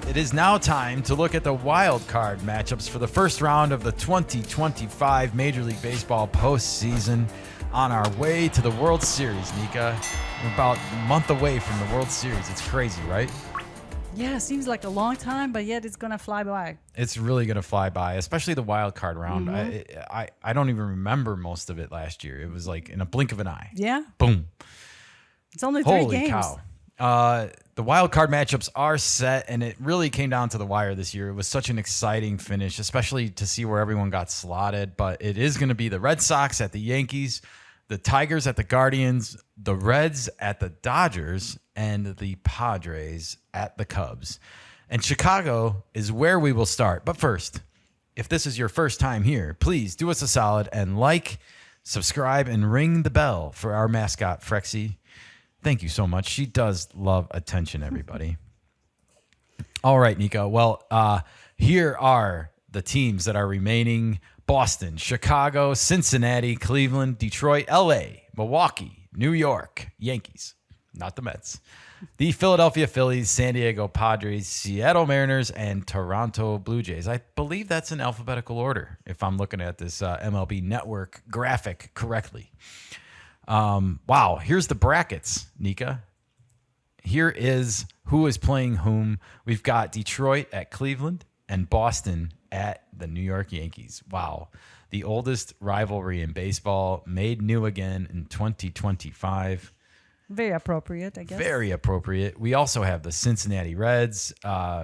It is now time to look at the wild card matchups for the first round of the 2025 Major League Baseball postseason. On our way to the World Series, Nika. We're about a month away from the World Series. It's crazy, right? Yeah, it seems like a long time, but yet it's going to fly by. It's really going to fly by, especially the wild card round. I don't even remember most of it last year. It was like in a blink of an eye. Yeah. Boom. It's only 3 Holy games. cow. The wild card matchups are set, and it really came down to the wire this year. It was such an exciting finish, especially to see where everyone got slotted. But it is going to be the Red Sox at the Yankees, the Tigers at the Guardians, the Reds at the Dodgers, and the Padres at the Cubs. And Chicago is where we will start. But first, if this is your first time here, please do us a solid and like, subscribe, and ring the bell for our mascot, Frexy. Thank you so much. She does love attention, everybody. All right, Nika. Well, here are the teams that are remaining. Boston, Chicago, Cincinnati, Cleveland, Detroit, LA, Milwaukee, New York, Yankees, not the Mets, the Philadelphia Phillies, San Diego Padres, Seattle Mariners, and Toronto Blue Jays. I believe that's in alphabetical order, if I'm looking at this MLB Network graphic correctly. Wow, here's the brackets, Nika. Here is who is playing whom. We've got Detroit at Cleveland and Boston at the New York Yankees. Wow, the oldest rivalry in baseball made new again in 2025. Very appropriate, I guess. Very appropriate. We also have the Cincinnati Reds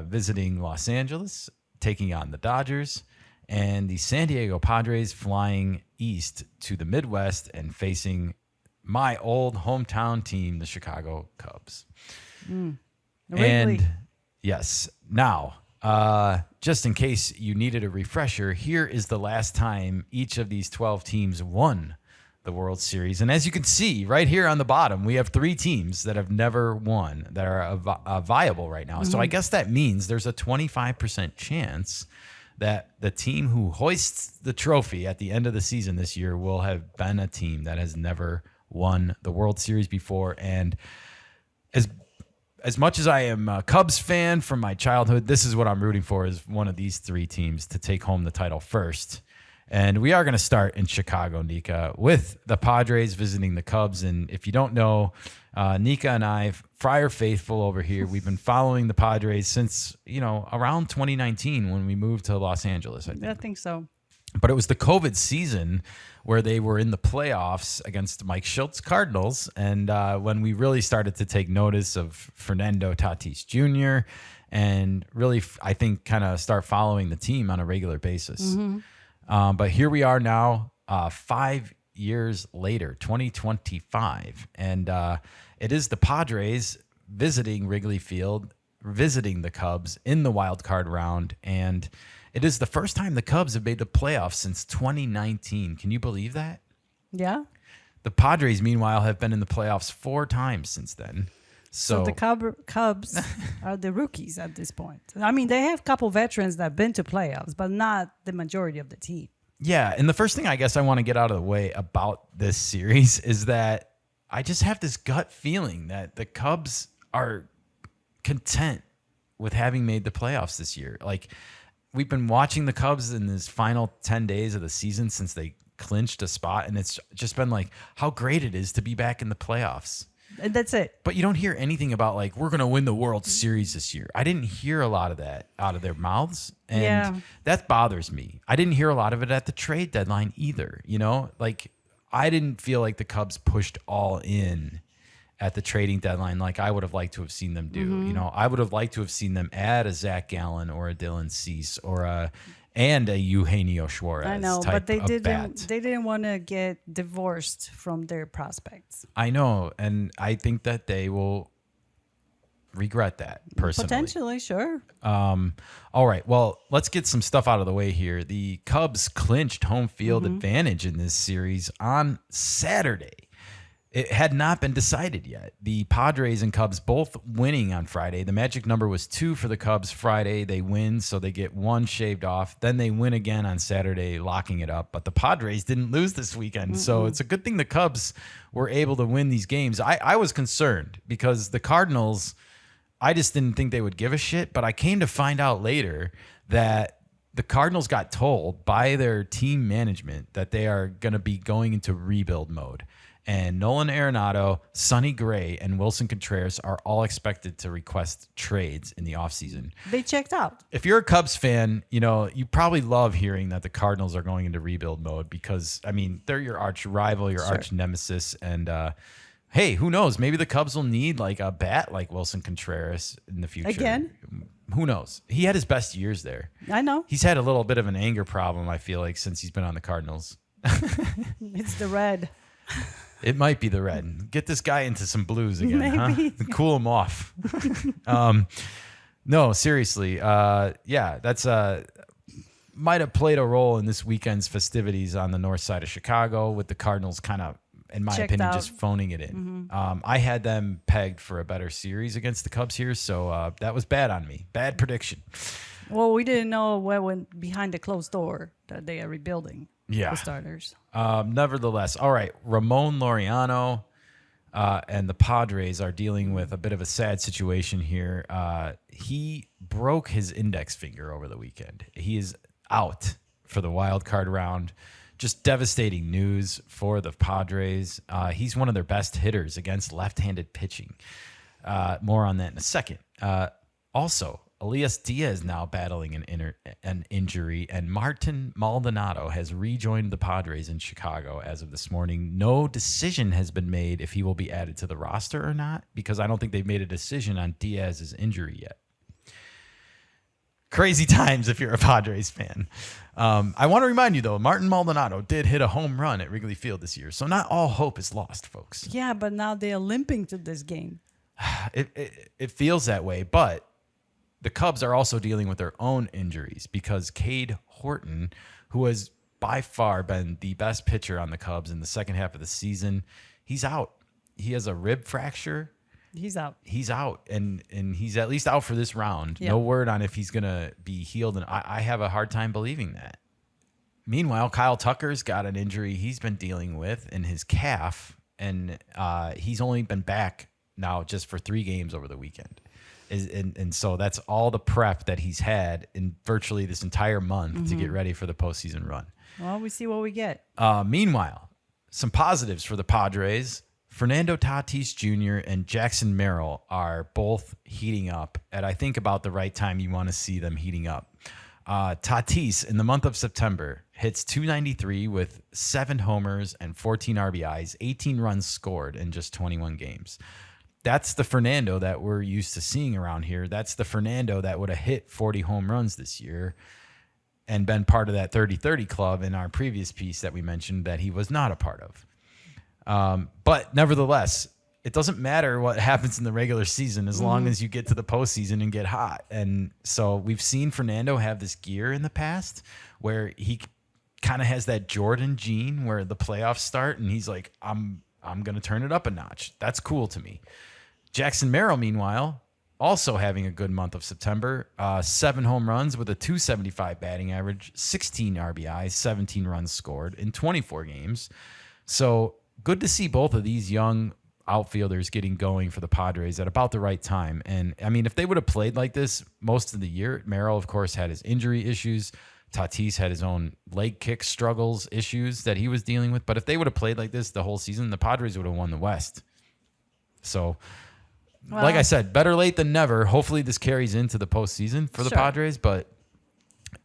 visiting Los Angeles, taking on the Dodgers, and the San Diego Padres flying east to the Midwest and facing my old hometown team, the Chicago Cubs. And yes, now, just in case you needed a refresher, here is the last time each of these 12 teams won the World Series. And as you can see right here on the bottom, we have 3 teams that have never won that are viable right now. So I guess that means there's a 25% chance that the team who hoists the trophy at the end of the season this year will have been a team that has never won the World Series before. And as much as I am a Cubs fan from my childhood, this is what I'm rooting for, is one of these 3 teams to take home the title first. And we are going to start in Chicago, Nika, with the Padres visiting the Cubs. And if you don't know, Nika and I, Friar Faithful over here, we've been following the Padres since, around 2019 when we moved to Los Angeles, I think so. But it was the COVID season where they were in the playoffs against Mike Schultz's Cardinals. And when we really started to take notice of Fernando Tatis Jr. and really, I think, kind of start following the team on a regular basis. But here we are now, 5 years later, 2025. And it is the Padres visiting Wrigley Field, visiting the Cubs in the wild card round. And it is the first time the Cubs have made the playoffs since 2019. Can you believe that? Yeah. The Padres, meanwhile, have been in the playoffs 4 times since then. So the Cubs are the rookies at this point. I mean, they have a couple veterans that have been to playoffs, but not the majority of the team. Yeah, and the first thing I guess I want to get out of the way about this series is that I just have this gut feeling that the Cubs are content with having made the playoffs this year. Like, we've been watching the Cubs in this final 10 days of the season since they clinched a spot, and it's just been like how great it is to be back in the playoffs. And that's it. But you don't hear anything about, like, we're going to win the World Series this year. I didn't hear a lot of that out of their mouths, and that bothers me. I didn't hear a lot of it at the trade deadline either. Like, I didn't feel like the Cubs pushed all in at the trading deadline like I would have liked to have seen them do. I would have liked to have seen them add a Zach Gallen or a Dylan Cease or and a Eugenio Suarez. I know, but they didn't. Bat. They didn't want to get divorced from their prospects. I know, and I think that they will regret that personally. Potentially, sure. All right. Well, let's get some stuff out of the way here. The Cubs clinched home field advantage in this series on Saturday. It had not been decided yet. The Padres and Cubs both winning on Friday. The magic number was 2 for the Cubs Friday. They win, so they get 1 shaved off. Then they win again on Saturday, locking it up. But the Padres didn't lose this weekend, so it's a good thing the Cubs were able to win these games. I was concerned because the Cardinals, I just didn't think they would give a shit. But I came to find out later that the Cardinals got told by their team management that they are going to be going into rebuild mode. And Nolan Arenado, Sonny Gray, and Wilson Contreras are all expected to request trades in the offseason. They checked out. If you're a Cubs fan, you probably love hearing that the Cardinals are going into rebuild mode because, I mean, they're your arch rival, your arch nemesis. And, hey, who knows? Maybe the Cubs will need like a bat like Wilson Contreras in the future. Again? Who knows? He had his best years there. I know. He's had a little bit of an anger problem, I feel like, since he's been on the Cardinals. It's the red. It might be the red. Get this guy into some blues again, Maybe. huh? Cool him off. No, seriously. That's might have played a role in this weekend's festivities on the north side of Chicago with the Cardinals kind of, in my opinion, just phoning it in. I had them pegged for a better series against the Cubs here, so that was bad on me. Bad prediction. Well, we didn't know what went behind the closed door that they are rebuilding. Yeah. The starters. Nevertheless, all right. Ramon Laureano and the Padres are dealing with a bit of a sad situation here. He broke his index finger over the weekend. He is out for the wild card round. Just devastating news for the Padres. He's one of their best hitters against left-handed pitching. More on that in a second. Also, Elias Diaz now battling an injury, and Martin Maldonado has rejoined the Padres in Chicago as of this morning. No decision has been made if he will be added to the roster or not, because I don't think they've made a decision on Diaz's injury yet. Crazy times if you're a Padres fan. I want to remind you, though, Martin Maldonado did hit a home run at Wrigley Field this year, so not all hope is lost, folks. Yeah, but now they're limping to this game. It feels that way, but the Cubs are also dealing with their own injuries because Cade Horton, who has by far been the best pitcher on the Cubs in the second half of the season, he's out. He has a rib fracture. He's out. He's out, and he's at least out for this round. Yep. No word on if he's going to be healed, and I have a hard time believing that. Meanwhile, Kyle Tucker's got an injury he's been dealing with in his calf, and he's only been back now just for 3 games over the weekend. And so that's all the prep that he's had in virtually this entire month to get ready for the postseason run. Well, we see what we get. Meanwhile, some positives for the Padres. Fernando Tatis Jr. and Jackson Merrill are both heating up at, I think, about the right time you want to see them heating up. Tatis, in the month of September, hits .293 with 7 homers and 14 RBIs, 18 runs scored in just 21 games. That's the Fernando that we're used to seeing around here. That's the Fernando that would have hit 40 home runs this year and been part of that 30-30 club in our previous piece that we mentioned that he was not a part of. But nevertheless, it doesn't matter what happens in the regular season as long as you get to the postseason and get hot. And so we've seen Fernando have this gear in the past where he kind of has that Jordan gene where the playoffs start and he's like, I'm going to turn it up a notch. That's cool to me. Jackson Merrill, meanwhile, also having a good month of September, 7 home runs with a .275 batting average, 16 RBIs, 17 runs scored in 24 games. So good to see both of these young outfielders getting going for the Padres at about the right time. And I mean, if they would have played like this most of the year, Merrill, of course, had his injury issues. Tatis had his own leg kick struggles, issues that he was dealing with. But if they would have played like this the whole season, the Padres would have won the West. So, like I said, better late than never. Hopefully this carries into the postseason for the Padres. But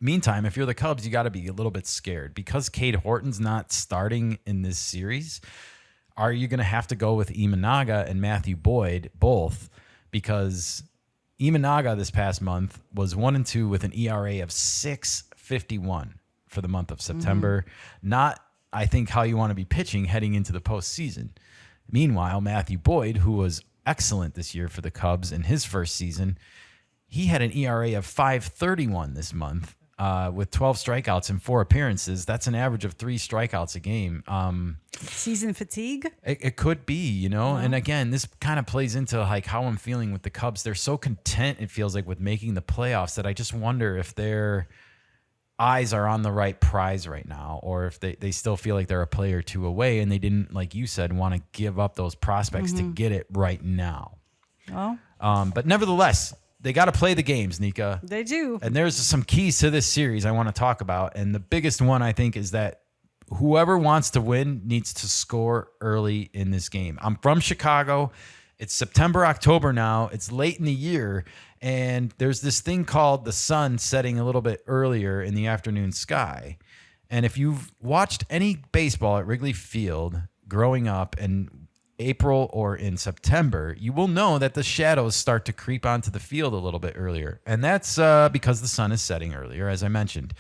meantime, if you're the Cubs, you got to be a little bit scared. Because Cade Horton's not starting in this series, are you going to have to go with Imanaga and Matthew Boyd both? Because Imanaga this past month was 1-2 with an ERA of 6.51 for the month of September. Not, I think, how you want to be pitching heading into the postseason. Meanwhile, Matthew Boyd, who was excellent this year for the Cubs in his first season, he had an ERA of 5.31 this month with 12 strikeouts in 4 appearances. That's an average of 3 strikeouts a game. Season fatigue? It could be, you know. And again, this kind of plays into like how I'm feeling with the Cubs. They're so content, it feels like, with making the playoffs that I just wonder if their eyes are on the right prize right now, or if they still feel like they're a play or 2 away and they didn't, like you said, want to give up those prospects to get it right now. Well, But nevertheless, they got to play the games, Nika. They do. And there's some keys to this series I want to talk about. And the biggest one, I think, is that whoever wants to win needs to score early in this game. I'm from Chicago. It's September, October now. It's late in the year. And there's this thing called the sun setting a little bit earlier in the afternoon sky. And if you've watched any baseball at Wrigley Field growing up in April or in September, you will know that the shadows start to creep onto the field a little bit earlier. And that's because the sun is setting earlier, as I mentioned.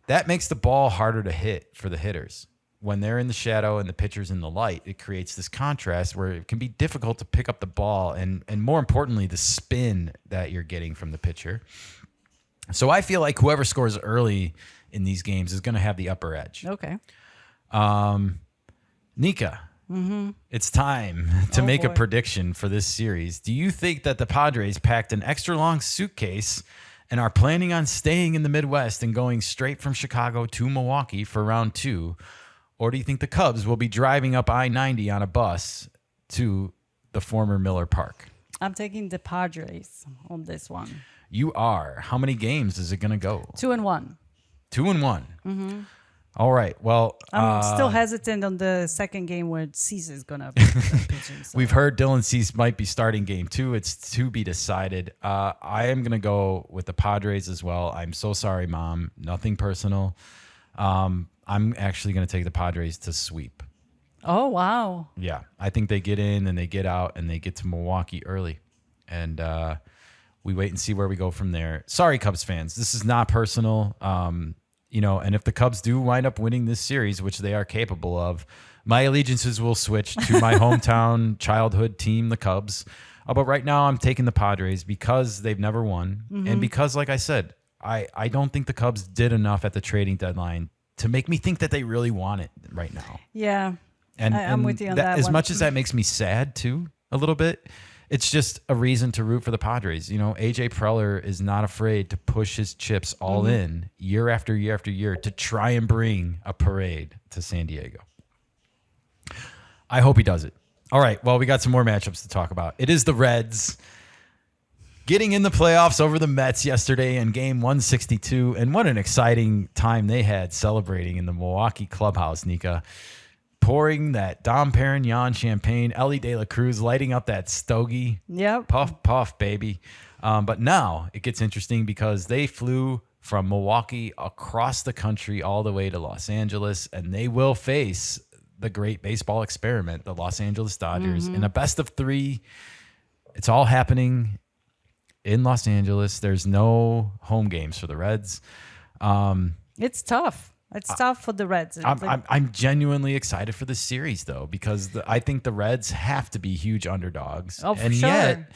That makes the ball harder to hit for the hitters. When they're in the shadow and the pitcher's in the light, it creates this contrast where it can be difficult to pick up the ball and more importantly, the spin that you're getting from the pitcher. So I feel like whoever scores early in these games is going to have the upper edge. Okay. Nika, it's time to make a boy. prediction for this series. Do you think that the Padres packed an extra long suitcase and are planning on staying in the Midwest and going straight from Chicago to Milwaukee for round 2? Or do you think the Cubs will be driving up I-90 on a bus to the former Miller Park? I'm taking the Padres on this one. You are. How many games is it going to go? 2-1. 2-1. All right. Well, I'm still hesitant on the second game where Cease is going to be pitching. So. we've heard Dylan Cease might be starting game 2. It's to be decided. I am going to go with the Padres as well. I'm so sorry, Mom. Nothing personal. I'm actually going to take the Padres to sweep. Oh, wow. Yeah. I think they get in and they get out and they get to Milwaukee early. And we wait and see where we go from there. Sorry, Cubs fans. This is not personal. And if the Cubs do wind up winning this series, which they are capable of, my allegiances will switch to my hometown childhood team, the Cubs. But right now I'm taking the Padres because they've never won. And because, like I said, I don't think the Cubs did enough at the trading deadline to make me think that they really want it right now. Yeah. And I'm with you on that as one. much as that makes me sad too, a little bit, it's just a reason to root for the Padres. AJ Preller is not afraid to push his chips all in year after year after year to try and bring a parade to San Diego. I hope he does it. All right. Well, we got some more matchups to talk about. It is the Reds getting in the playoffs over the Mets yesterday in game 162. And what an exciting time they had celebrating in the Milwaukee clubhouse, Nika. Pouring that Dom Perignon champagne, Ellie De La Cruz lighting up that stogie. Yep. Puff, puff, baby. But now it gets interesting because they flew from Milwaukee across the country all the way to Los Angeles, and they will face the great baseball experiment, the Los Angeles Dodgers, in a best of 3. It's all happening in Los Angeles. There's no home games for the Reds. It's tough. It's tough for the Reds. I'm genuinely excited for this series, though, because I think the Reds have to be huge underdogs. Oh, for and sure. yet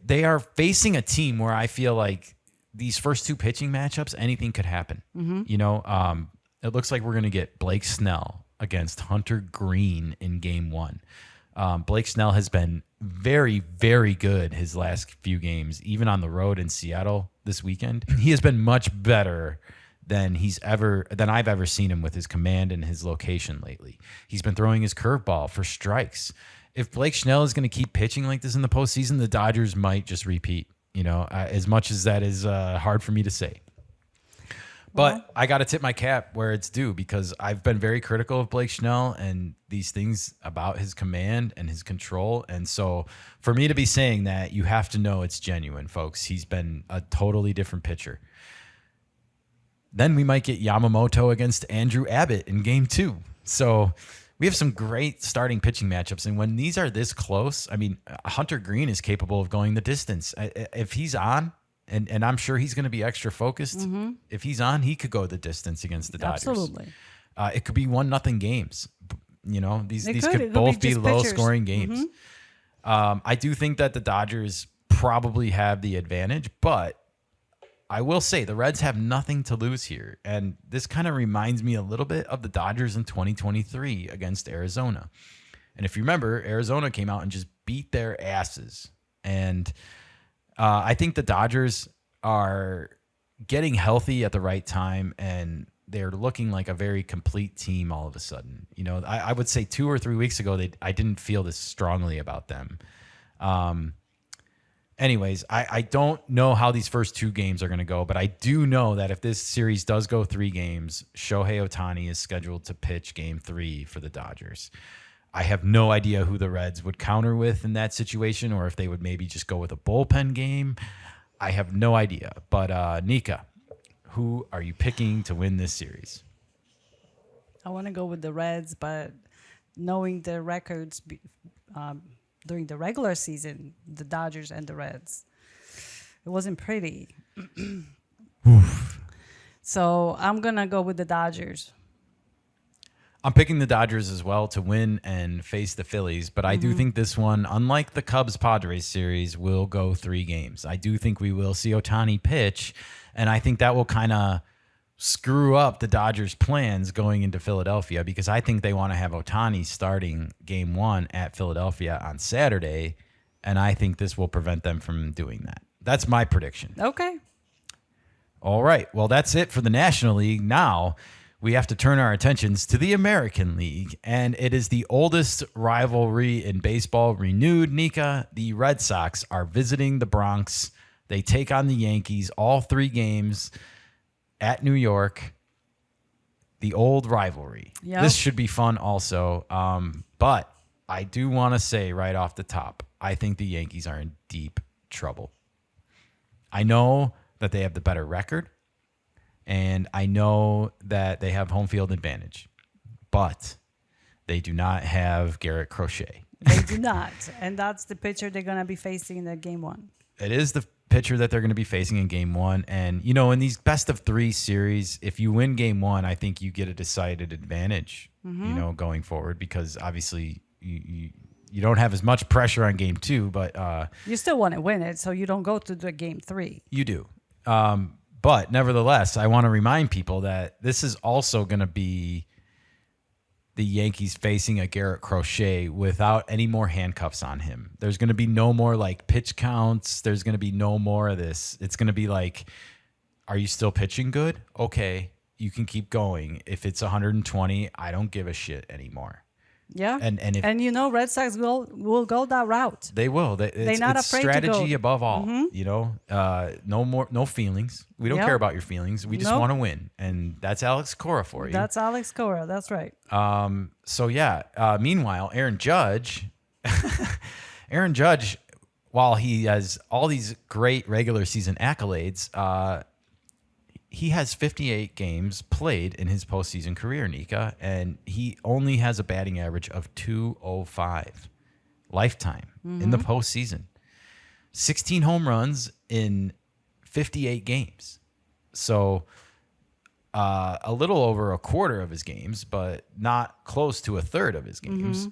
they are facing a team where I feel like these first 2 pitching matchups, anything could happen. It looks like we're going to get Blake Snell against Hunter Green in game 1. Blake Snell has been very, very good his last few games, even on the road in Seattle this weekend. He has been much better than I've ever seen him with his command and his location lately. He's been throwing his curveball for strikes. If Blake Snell is going to keep pitching like this in the postseason, the Dodgers might just repeat, as much as that is hard for me to say. But I got to tip my cap where it's due because I've been very critical of Blake Snell and these things about his command and his control. And so for me to be saying that, you have to know it's genuine, folks. He's been a totally different pitcher. Then we might get Yamamoto against Andrew Abbott in game 2. So we have some great starting pitching matchups. And when these are this close, I mean, Hunter Green is capable of going the distance. If he's on, and I'm sure he's going to be extra focused, if he's on, he could go the distance against the Dodgers. Absolutely. It could be 1-0 games. These It could could both be be just low-scoring games. I do think that the Dodgers probably have the advantage, but I will say the Reds have nothing to lose here. And this kind of reminds me a little bit of the Dodgers in 2023 against Arizona. And if you remember, Arizona came out and just beat their asses. And I think the Dodgers are getting healthy at the right time, and they're looking like a very complete team all of a sudden. I would say 2 or 3 weeks ago, I didn't feel this strongly about them. anyways, I don't know how these first 2 games are going to go, but I do know that if this series does go 3 games, Shohei Ohtani is scheduled to pitch game 3 for the Dodgers. I have no idea who the Reds would counter with in that situation, or if they would maybe just go with a bullpen game. I have no idea. But Nika, who are you picking to win this series? I want to go with the Reds, but knowing the records during the regular season, the Dodgers and the Reds, it wasn't pretty. So I'm going to go with the Dodgers. I'm picking the Dodgers as well to win and face the Phillies, but I do think this one, unlike the Cubs-Padres series, will go 3 games. I do think we will see Ohtani pitch, and I think that will kind of screw up the Dodgers' plans going into Philadelphia, because I think they want to have Ohtani starting game 1 at Philadelphia on Saturday, and I think this will prevent them from doing that. That's my prediction. Okay. All right. Well, that's it for the National League. Now we have to turn our attentions to the American League, and it is the oldest rivalry in baseball renewed. Nika, the Red Sox are visiting the Bronx. They take on the Yankees, all 3 games at New York. The old rivalry. Yep. This should be fun also. But I do want to say right off the top, I think the Yankees are in deep trouble. I know that they have the better record, and I know that they have home field advantage, but they do not have Garrett Crochet. They do not. And that's the pitcher they're going to be facing in the game 1. It is the pitcher that they're going to be facing in game 1. And, you know, in these best of 3 series, if you win game 1, I think you get a decided advantage, you know, going forward, because obviously you don't have as much pressure on game 2, but You still want to win it, so you don't go to the game 3. you do. But nevertheless, I want to remind people that this is also going to be the Yankees facing a Garrett Crochet without any more handcuffs on him. There's going to be no more like pitch counts. There's going to be no more of this. It's going to be like, are you still pitching good? Okay, you can keep going. If it's 120, I don't give a shit anymore. Yeah. And you know, Red Sox will go that route. They will. They're not it's afraid to strategy go. above all. You know, no feelings. We don't Yep. care about your feelings. We just Nope. want to win, and that's Alex Cora for you. That's Alex Cora. That's right. So yeah. Meanwhile, Aaron Judge, while he has all these great regular season accolades, he has 58 games played in his postseason career, Nika, and he only has a batting average of .205 lifetime in the postseason. 16 home runs in 58 games. So a little over a quarter of his games, but not close to a third of his games.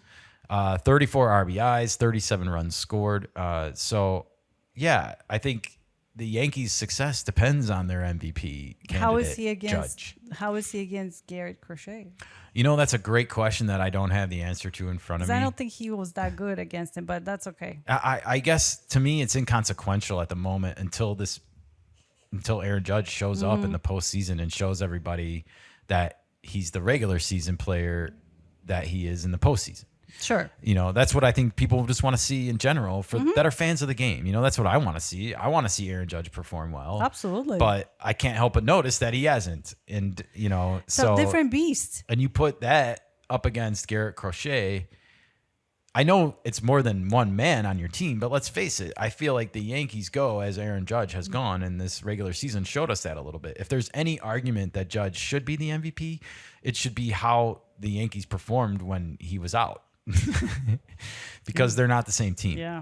34 RBIs, 37 runs scored. So, yeah, I think the Yankees' success depends on their MVP candidate, How is he against? Judge. How is he against Garrett Crochet? You know, that's a great question that I don't have the answer to in front of 'Cause me. I don't think he was that good against him, but that's okay. I guess to me it's inconsequential at the moment until Aaron Judge shows up in the postseason and shows everybody that he's the regular season player that he is in the postseason. Sure. You know, that's what I think people just want to see in general that are fans of the game. You know, that's what I want to see. I want to see Aaron Judge perform well. Absolutely. But I can't help but notice that he hasn't. And, you know, So different beast. And you put that up against Garrett Crochet. I know it's more than one man on your team, but let's face it. I feel like the Yankees go as Aaron Judge has gone, and this regular season showed us that a little bit. If there's any argument that Judge should be the MVP, it should be how the Yankees performed when he was out. Because they're not the same team. Yeah.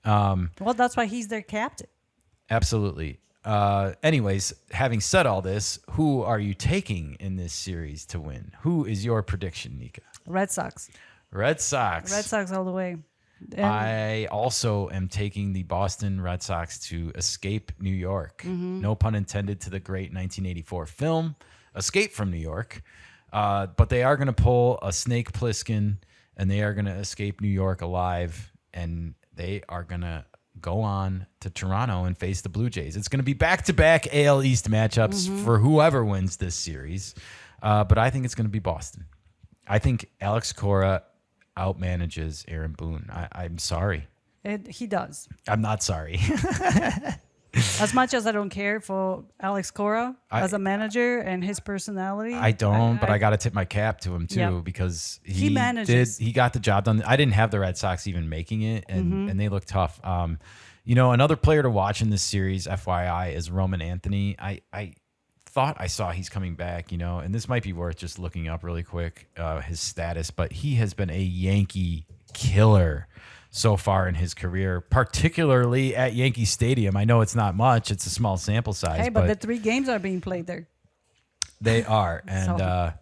Well, that's why he's their captain. Absolutely. Anyways, having said all this, who are you taking in this series to win? Who is your prediction, Nika? Red Sox. Red Sox. Red Sox all the way. And I also am taking the Boston Red Sox to escape New York. No pun intended to the great 1984 film, Escape from New York. But they are going to pull a Snake Plissken, and they are going to escape New York alive, and they are going to go on to Toronto and face the Blue Jays. It's going to be back-to-back AL East matchups for whoever wins this series. But I think it's going to be Boston. I think Alex Cora outmanages Aaron Boone. I'm sorry. He does. I'm not sorry. As much as I don't care for Alex Cora as a manager and his personality. I don't, but I got to tip my cap to him too, because he manages. He got the job done. I didn't have the Red Sox even making it, and they look tough. Another player to watch in this series, FYI, is Roman Anthony. I thought I saw he's coming back, and this might be worth just looking up really quick, his status, but he has been a Yankee killer so far in his career, particularly at Yankee Stadium. I know it's not much. It's a small sample size. Hey, but the 3 games are being played there. They are. And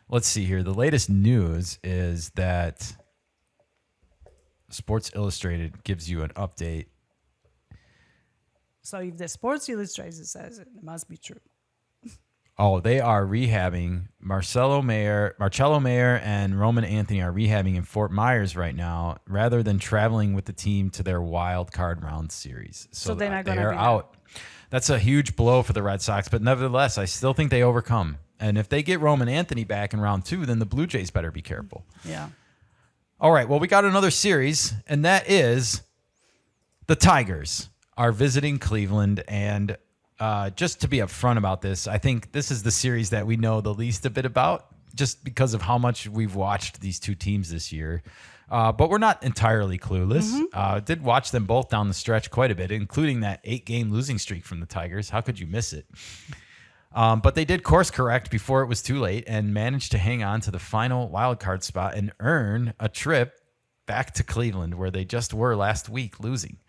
let's see here. The latest news is that Sports Illustrated gives you an update. So if the Sports Illustrated says it, it must be true. Oh, they are rehabbing. Marcelo Mayer, and Roman Anthony are rehabbing in Fort Myers right now, rather than traveling with the team to their wild card round series. So they're not going to be out. That's a huge blow for the Red Sox, but nevertheless, I still think they overcome. And if they get Roman Anthony back in round 2, then the Blue Jays better be careful. Yeah. All right. Well, we got another series, and that is the Tigers are visiting Cleveland, and just to be upfront about this, I think this is the series that we know the least a bit about, just because of how much we've watched these two teams this year. But we're not entirely clueless. Did watch them both down the stretch quite a bit, including that 8-game losing streak from the Tigers. How could you miss it? But they did course correct before it was too late and managed to hang on to the final wild card spot and earn a trip back to Cleveland, where they just were last week, losing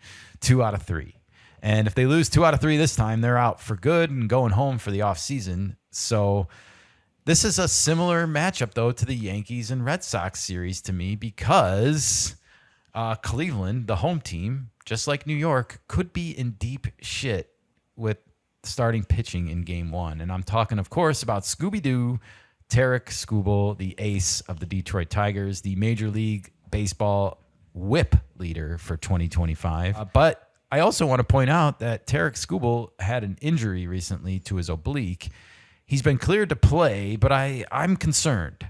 2 out of 3. And if they lose 2 out of 3 this time, they're out for good and going home for the offseason. So this is a similar matchup, though, to the Yankees and Red Sox series to me, because Cleveland, the home team, just like New York, could be in deep shit with starting pitching in Game 1. And I'm talking, of course, about Scooby-Doo, Tarek Skubal, the ace of the Detroit Tigers, the Major League Baseball whip leader for 2025. But I also want to point out that Tarek Skubal had an injury recently to his oblique. He's been cleared to play, but I'm concerned,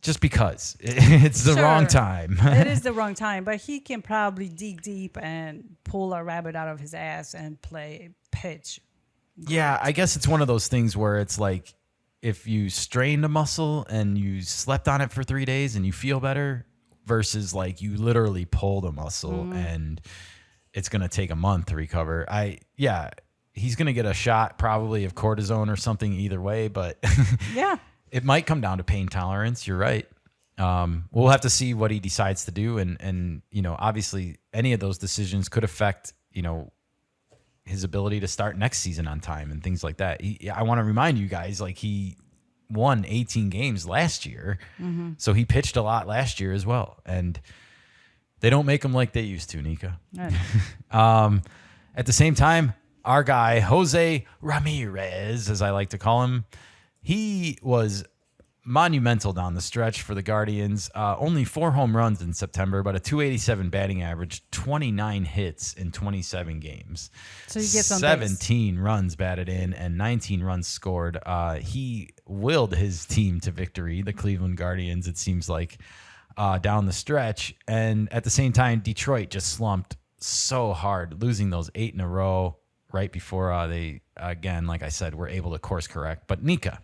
just because it's the wrong time. It is the wrong time, but he can probably dig deep and pull a rabbit out of his ass and pitch. Yeah, I guess it's one of those things where it's like, if you strained a muscle and you slept on it for 3 days and you feel better, versus like you literally pulled a muscle and it's going to take a month to recover. He's going to get a shot probably of cortisone or something either way, but yeah, it might come down to pain tolerance. You're right. We'll have to see what he decides to do. And obviously any of those decisions could affect, his ability to start next season on time and things like that. I want to remind you guys, like, he won 18 games last year. So he pitched a lot last year as well. And they don't make them like they used to, Nika. At the same time, our guy, Jose Ramirez, as I like to call him, he was monumental down the stretch for the Guardians. Only 4 home runs in September, but a .287 batting average, 29 hits in 27 games. So you get 17 runs batted in and 19 runs scored. He willed his team to victory, the Cleveland Guardians, it seems like, down the stretch. And at the same time, Detroit just slumped so hard, losing those 8 in a row right before they, again, like I said, were able to course correct. But Nika,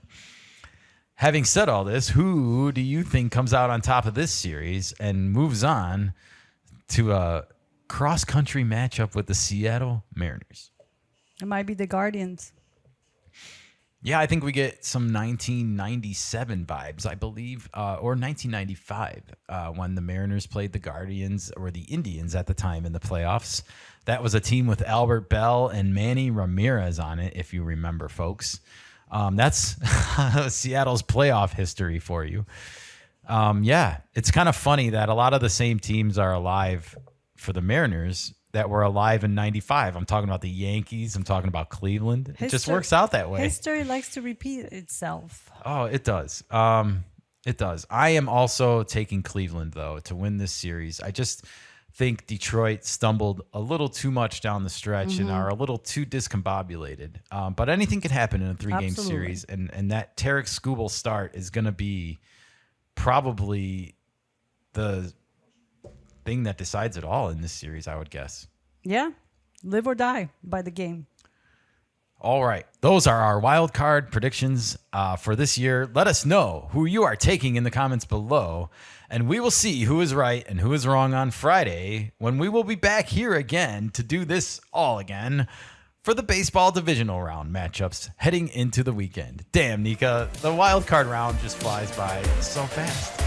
having said all this, who do you think comes out on top of this series and moves on to a cross-country matchup with the Seattle Mariners? It might be the Guardians. Yeah, I think we get some 1997 vibes, I believe, or 1995 when the Mariners played the Guardians, or the Indians at the time, in the playoffs. That was a team with Albert Bell and Manny Ramirez on it, if you remember, folks. That's Seattle's playoff history for you. Yeah, it's kind of funny that a lot of the same teams are alive for the Mariners that were alive in 95. I'm talking about the Yankees. I'm talking about Cleveland. It just works out that way. History likes to repeat itself. Oh, it does. It does. I am also taking Cleveland, though, to win this series. I just think Detroit stumbled a little too much down the stretch and are a little too discombobulated. But anything can happen in a 3-game series. And that Tarek Skubal start is going to be probably the thing that decides it all in this series, I would guess. Yeah, live or die by the game. All right. Those are our wild card predictions for this year. Let us know who you are taking in the comments below, and we will see who is right and who is wrong on Friday when we will be back here again to do this all again for the baseball divisional round matchups heading into the weekend. Damn, Nika, the wild card round just flies by so fast.